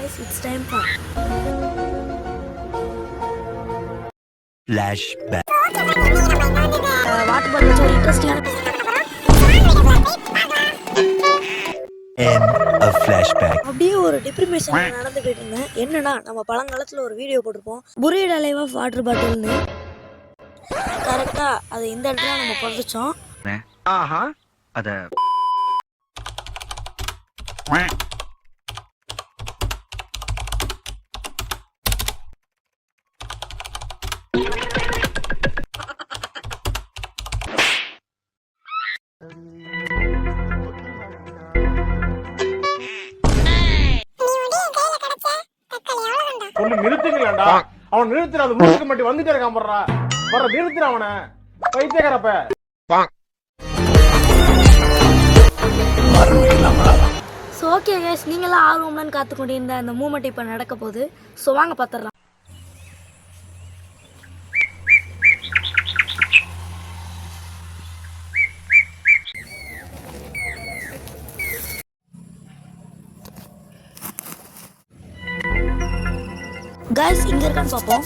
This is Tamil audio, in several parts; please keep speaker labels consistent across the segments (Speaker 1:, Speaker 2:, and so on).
Speaker 1: guys, it's time for
Speaker 2: flashback.
Speaker 1: water bottle ஒரு இன்ட்ரஸ்டிங்கான
Speaker 2: End of flashback.
Speaker 1: அப்படியே ஒரு டிப்ரிமேஷன் நடந்துகிட்டு இருந்தேன். என்னன்னா நம்ம பழங்காலத்துல ஒரு வீடியோ போட்டிருப்போம் புரியட் அலைவ் ஆஃப் வாட்டர் பாட்டில்னு. கரெக்டா அது இந்த இடத்துல நம்ம புதைச்சோம்.
Speaker 2: ஆஹா அத
Speaker 3: ஒண்ணு நிறுத்துங்களேன்டா. அவன் நிறுத்துற அது மூக்கு மட்டும் வந்துட்டே இருக்கான் போடுறா. வர நிறுத்துற அவனை. பைத்தியக்காரப்ப.
Speaker 1: ஸோ ஓகே கைஸ், நீங்களாம் ஆர்வம்லான்னு காத்துக்கொண்டு இருந்த அந்த மூமெண்ட் இப்போ நடக்க போகுது. ஸோ வாங்க பார்த்துடலாம். கைஸ் இங்கே இருக்கான்னு பார்ப்போம்.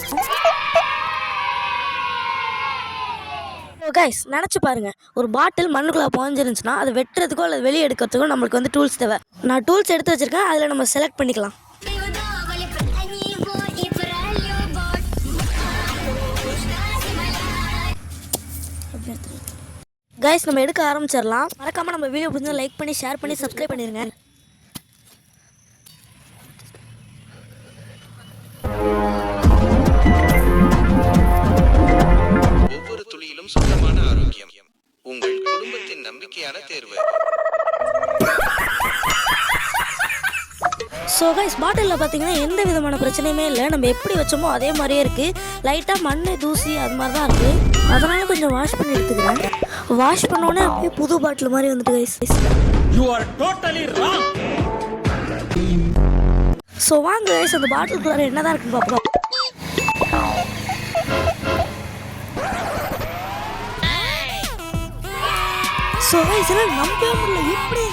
Speaker 1: கைஸ் நினச்சி பாருங்க, ஒரு பாட்டில் மண்ணுக்குள்ளே புகஞ்சிருந்துச்சுன்னா அதை வெட்டுறதுக்கோ அல்லது வெளியே எடுக்கிறதுக்கோ நம்மளுக்கு வந்து டூல்ஸ் தேவை. நான் டூல்ஸ் எடுத்து வச்சிருக்கேன், அதில் நம்ம செலக்ட் பண்ணிக்கலாம். கைஸ் நம்ம எடுக்க ஆரம்பிச்சிடலாம். மறக்காமல் நம்ம வீடியோ பிடிச்சா லைக் பண்ணி ஷேர் பண்ணி சப்ஸ்கிரைப் பண்ணிடுங்க.
Speaker 4: ஒவ்வொரு துளியிலும் சுத்தமான ஆரோக்கியம் உங்கள் குடும்பத்தின் நம்பிக்கையான தேர்வு.
Speaker 1: ஸோ கைஸ் பாட்டிலில் பார்த்தீங்கன்னா எந்த விதமான பிரச்சனையுமே இல்லை. நம்ம எப்படி வச்சோமோ அதே மாதிரியே இருக்குது. லைட்டாக மண் தூசி அது மாதிரி தான் இருக்குது. அதனால் கொஞ்சம் வாஷ் பண்ணி எடுத்துக்கிறேன். வாஷ் பண்ணோன்னே அப்படியே புது பாட்டில் மாதிரி வந்துட்டு கைஸ். ஸோ வாங்க கைஸ் அந்த பாட்டிலுக்குள்ளார என்ன தான் இருக்குன்னு பார்ப்போம். ஸோ கைஸ் எல்லாம் நம்பவே முடியல. எப்படி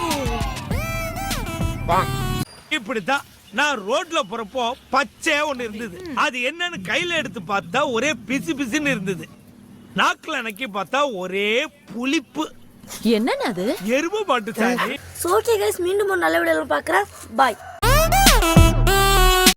Speaker 5: இப்படித்தான் நான் ரோட்ல போறப்போ பச்சையா ஒண்ணு இருந்தது. அது என்னன்னு கையில எடுத்து பார்த்தா ஒரே பிசு பிசுன்னு இருந்தது. நாக்குல நக்கி பார்த்தா ஒரே புளிப்பு.
Speaker 6: என்னன்னு அது?
Speaker 5: எருமை மாட்டு சாணி.
Speaker 1: ஸோ ஓகே கைஸ், மீண்டும் ஒரு நல்ல வீடியோவில் பார்க்குறேன். பாய்.